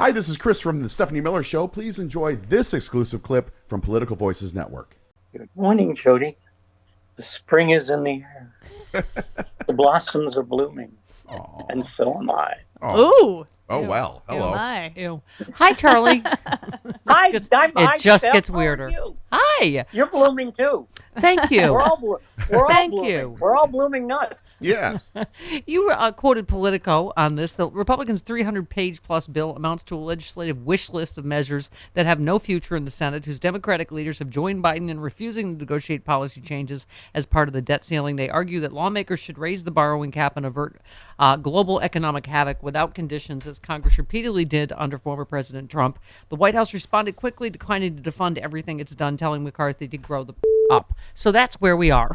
Hi, this is Chris from the Stephanie Miller Show. Please enjoy this exclusive clip from Political Voices Network. Good morning, Jody. The spring is in the air. The blossoms are blooming. Aww. And so am I. Ooh. Oh, Ew. well. Hello. Ew. Hi, Charlie. Hi, It just Steph. gets How are weirder. you? Hi. You're blooming too. Thank you. We're all blooming. Thank you. We're all blooming nuts. Yes. You quoted Politico on this. The Republicans' 300-page-plus bill amounts to a legislative wish list of measures that have no future in the Senate, whose Democratic leaders have joined Biden in refusing to negotiate policy changes as part of the debt ceiling. They argue that lawmakers should raise the borrowing cap and avert global economic havoc without conditions, as Congress repeatedly did under former President Trump. The White House responded quickly, declining to defund everything it's done, telling McCarthy to grow the up. So that's where we are.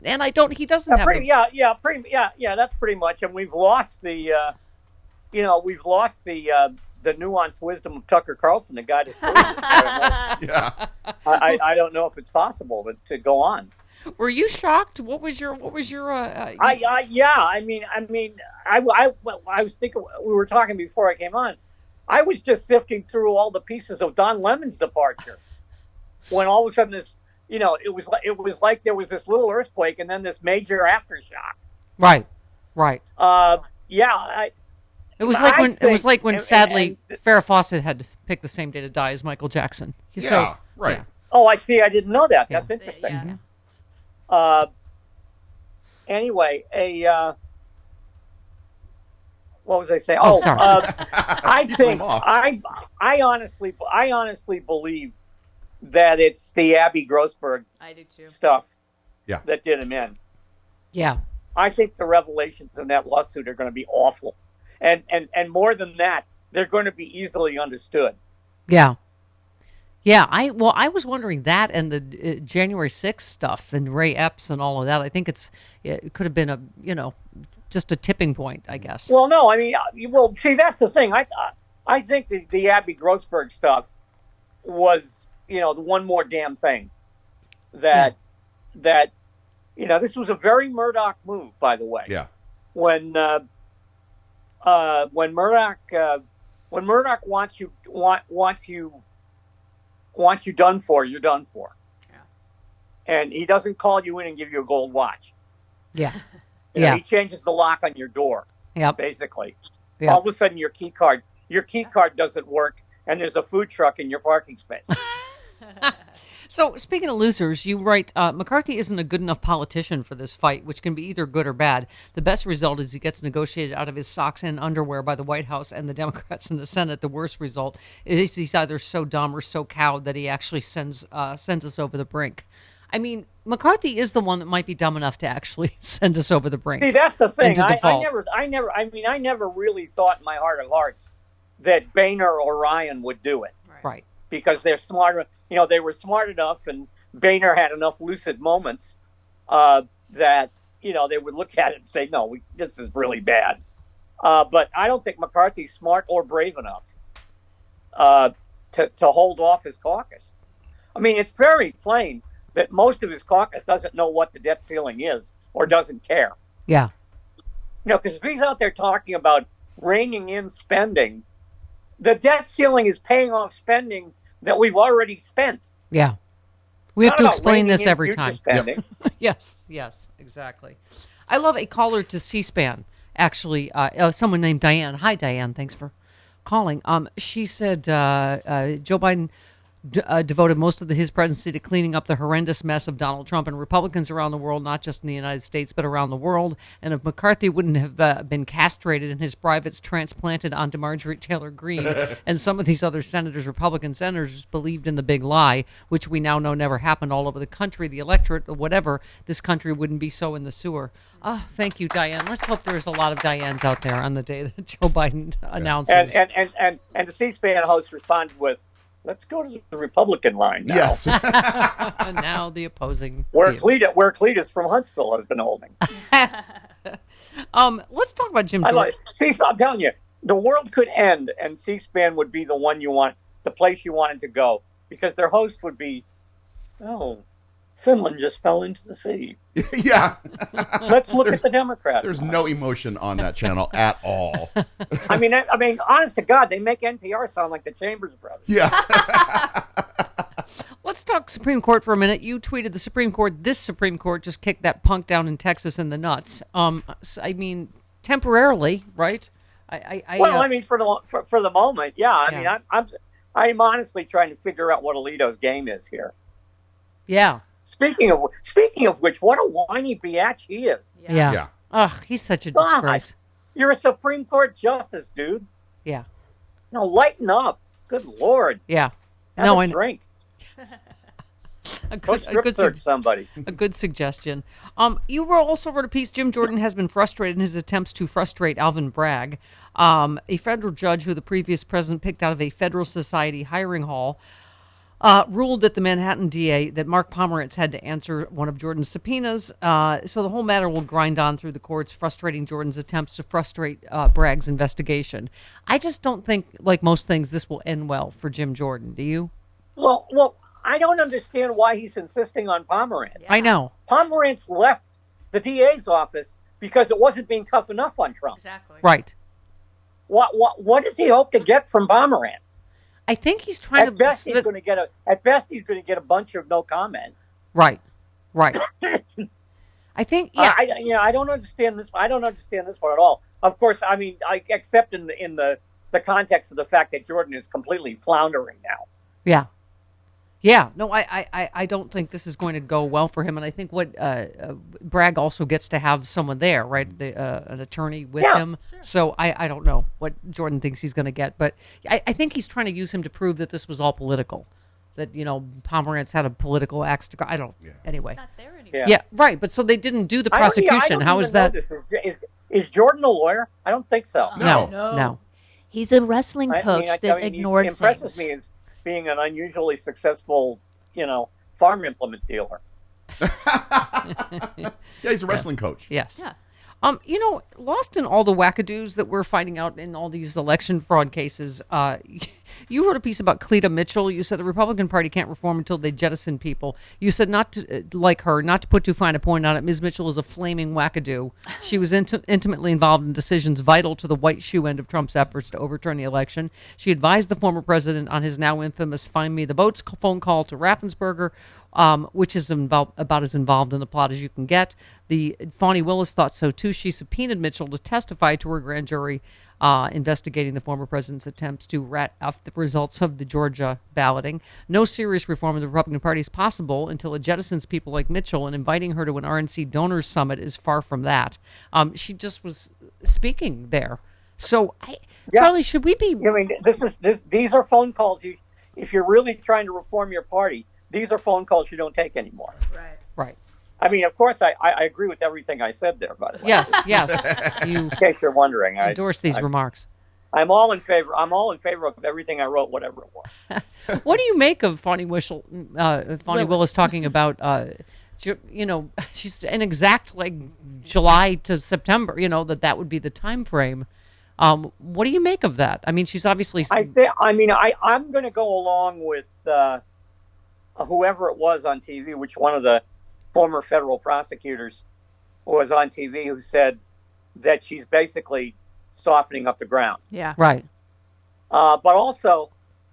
And he doesn't have that's pretty much. And we've lost the nuanced wisdom of Tucker Carlson, the guy that's I don't know if it's possible to go on. Were you shocked? What was your I was thinking, we were talking before I came on. I was just sifting through all the pieces of Don Lemon's departure when all of a sudden this, it was like there was this little earthquake and then this major aftershock. Right. It was like when sadly Farrah Fawcett had to pick the same day to die as Michael Jackson. Right. Oh, I see. I didn't know that. That's interesting. Yeah. Anyway, what was I saying? Oh, sorry. I honestly believe that it's the Abby Grossberg I do too. stuff Yeah. that did him in. Yeah. I think the revelations in that lawsuit are going to be awful. And more than that, they're going to be easily understood. Yeah. Yeah, I was wondering that and the January 6th stuff and Ray Epps and all of that. I think it could have been just a tipping point, I guess. Well, no, I mean, see, that's the thing. I think the Abby Grossberg stuff was, the one more damn thing that this was a very Murdoch move, by the way. Yeah. When Murdoch wants you done for, you're done for. Yeah. And he doesn't call you in and give you a gold watch. Yeah. He changes the lock on your door. Yeah. Basically. Yep. All of a sudden your key card doesn't work and there's a food truck in your parking space. So, speaking of losers, you write, McCarthy isn't a good enough politician for this fight, which can be either good or bad. The best result is he gets negotiated out of his socks and underwear by the White House and the Democrats in the Senate. The worst result is he's either so dumb or so cowed that he actually sends us over the brink. I mean, McCarthy is the one that might be dumb enough to actually send us over the brink. See, that's the thing. I never really thought in my heart of hearts that Boehner or Ryan would do it. Right. Because they're smart. They were smart enough, and Boehner had enough lucid moments that they would look at it and say, "No, this is really bad." But I don't think McCarthy's smart or brave enough to hold off his caucus. I mean, it's very plain that most of his caucus doesn't know what the debt ceiling is or doesn't care. Yeah. Because if he's out there talking about reining in spending, the debt ceiling is paying off spending that we've already spent. Yeah. We have to explain this every time. Yep. Yes, exactly. I love a caller to C-SPAN, actually, someone named Diane. Hi, Diane. Thanks for calling. She said Joe Biden devoted most of his presidency to cleaning up the horrendous mess of Donald Trump, and Republicans around the world, not just in the United States, but around the world. And if McCarthy wouldn't have been castrated and his privates transplanted onto Marjorie Taylor Greene, and some of these other Republican senators believed in the big lie, which we now know never happened all over the country, the electorate, or whatever, this country wouldn't be so in the sewer. Oh, thank you, Diane. Let's hope there's a lot of Dianes out there on the day that Joe Biden announces. And the C-SPAN host responded with, "Let's go to the Republican line now." Yes. And now the opposing. Where Cletus from Huntsville has been holding. Let's talk about Jim Jordan. I'm telling you, the world could end, and C-SPAN would be the place you wanted to go, because their host would be, Finland just fell into the sea. Yeah. Let's look at the Democrats. There's no emotion on that channel at all. I mean, honest to God, they make NPR sound like the Chambers Brothers. Yeah. Let's talk Supreme Court for a minute. You tweeted the Supreme Court. This Supreme Court just kicked that punk down in Texas in the nuts. I mean, temporarily, right? I mean, for the moment, yeah. I Yeah. mean, I'm honestly trying to figure out what Alito's game is here. Yeah. Speaking of which, what a whiny biatch he is. Yeah. Yeah. Ugh, he's such a God. disgrace. You're a Supreme Court justice, dude. Yeah. No, lighten up. Good Lord. Yeah. Have No, a I drink. a Go good, a strip good, search somebody. a good suggestion. You also wrote a piece. Jim Jordan has been frustrated in his attempts to frustrate Alvin Bragg, a federal judge who the previous president picked out of a Federal Society hiring hall. Ruled that the Manhattan DA, that Mark Pomerantz had to answer one of Jordan's subpoenas. So the whole matter will grind on through the courts, frustrating Jordan's attempts to frustrate Bragg's investigation. I just don't think, like most things, this will end well for Jim Jordan. Do you? Well, I don't understand why he's insisting on Pomerantz. I know. Pomerantz left the DA's office because it wasn't being tough enough on Trump. Exactly. Right. What does he hope to get from Pomerantz? I think he's trying At best, he's going to get a bunch of no comments. Right. Right. I think. Yeah. I don't understand this. I don't understand this one at all. Of course, I mean, except in the context of the fact that Jordan is completely floundering now. Yeah. Yeah, no, I don't think this is going to go well for him, and I think what Bragg also gets to have someone there, right? An attorney with him. Sure. So I don't know what Jordan thinks he's going to get, but I think he's trying to use him to prove that this was all political, that Pomerantz had a political axe to. I don't. Yeah. Anyway. It's not there anymore. Yeah, right. But so they didn't do the prosecution. How is that? Is Jordan a lawyer? I don't think so. No. He's a wrestling coach that ignored he impresses things. me as being an unusually successful, farm implement dealer. Yeah, he's a wrestling coach. Yes. Yeah. Lost in all the wackadoos that we're finding out in all these election fraud cases, you wrote a piece about Cleta Mitchell. You said the Republican Party can't reform until they jettison people. You said not to put too fine a point on it. Ms. Mitchell is a flaming wackadoo. She was intimately involved in decisions vital to the white shoe end of Trump's efforts to overturn the election. She advised the former president on his now infamous "Find Me the Votes" phone call to Raffensperger, which is about as involved in the plot as you can get. The Fani Willis thought so too. She subpoenaed Mitchell to testify to her grand jury investigating the former president's attempts to rat off the results of the Georgia balloting. No serious reform of the Republican Party is possible until it jettisons people like Mitchell, and inviting her to an RNC donors summit is far from that. She just was speaking there. So, Charlie, should we be? I mean, these are phone calls. If you're really trying to reform your party, these are phone calls you don't take anymore. Right. I mean, of course, I agree with everything I said there, by the way. Yes. You In case you're wondering, I endorse these remarks. I'm all in favor of everything I wrote, whatever it was. What do you make of Fani Willis talking about? She's an exact July to September. That would be the time frame. What do you make of that? I mean, she's obviously. I'm going to go along with whoever it was on TV, which one of the former federal prosecutors was on TV, who said that she's basically softening up the ground. Yeah. Right. But also,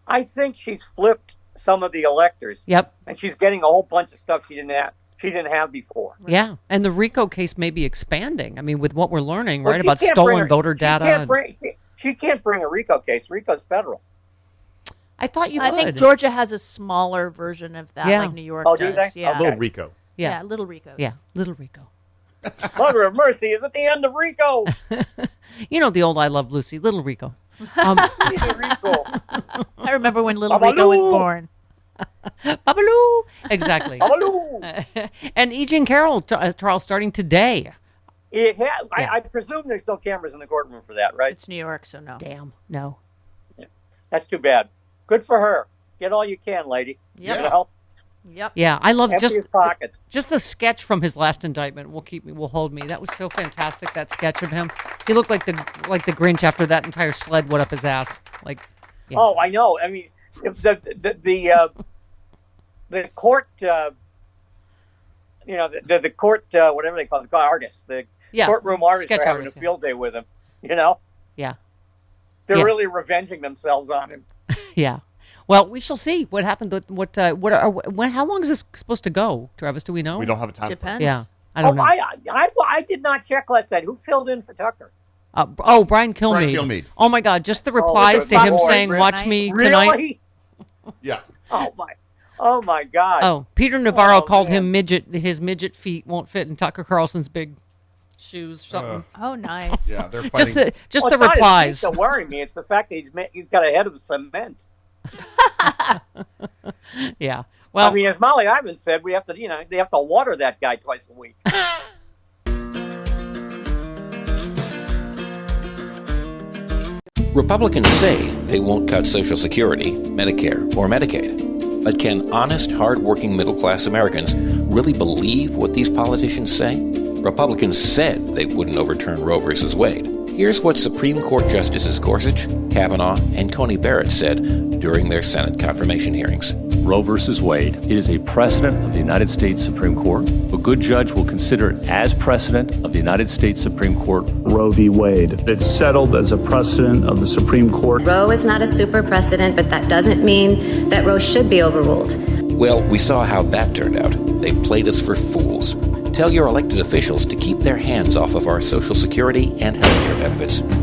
I think she's flipped some of the electors. Yep. And she's getting a whole bunch of stuff she didn't have before. Yeah, and the RICO case may be expanding. I mean, with what we're learning, right, about stolen voter data. She can't bring a RICO case. RICO's federal. I thought you could. I think Georgia has a smaller version of that, like New York does. Do they? Yeah. A little RICO. Yeah, Little RICO. Yeah, Little RICO. Mother of mercy is at the end of RICO. The old I Love Lucy, Little RICO. RICO. I remember when Little RICO was born. Babaloo. Exactly. Babaloo. And E. Jean Carroll trial starting today. I presume there's no cameras in the courtroom for that, right? It's New York, so no. Damn, no. Yeah. That's too bad. Good for her. Get all you can, lady. Yep. Yep. Yeah, I love Empty his pockets. just the sketch from his last indictment will hold me. That was so fantastic, that sketch of him. He looked like the Grinch after that entire sled went up his ass. Yeah. Oh, I know. I mean, the court the court, whatever they call it, the artists, the courtroom artists sketch are having artists, a field day with him. You know, Yeah. they're really revenging themselves on him. Yeah. Well, we shall see what happened. How long is this supposed to go, Travis? Do we know? We don't have a time. Depends. Yeah. I don't know. I did not check last night. Who filled in for Tucker? Brian Kilmeade. Brian Kilmeade. Oh my God! Just the replies to him saying, "Watch me tonight." Really? Yeah. Oh my God. Oh, Peter Navarro called man. him midget. His midget feet won't fit in Tucker Carlson's big shoes. Something. Oh, nice. Yeah, they're fighting. just the Well, the it's not his replies. feet that worry me. It's the fact that he's got a head of cement. Yeah. Well, I mean, as Molly Ivan said, they have to water that guy twice a week. Republicans say they won't cut Social Security, Medicare, or Medicaid. But can honest, hard-working middle-class Americans really believe what these politicians say? Republicans said they wouldn't overturn Roe v. Wade. Here's what Supreme Court Justices Gorsuch, Kavanaugh, and Coney Barrett said during their Senate confirmation hearings. Roe v. Wade. It is a precedent of the United States Supreme Court. A good judge will consider it as precedent of the United States Supreme Court. Roe v. Wade. It's settled as a precedent of the Supreme Court. Roe is not a super precedent, but that doesn't mean that Roe should be overruled. Well, we saw how that turned out. They played us for fools. Tell your elected officials to keep their hands off of our Social Security and health care benefits.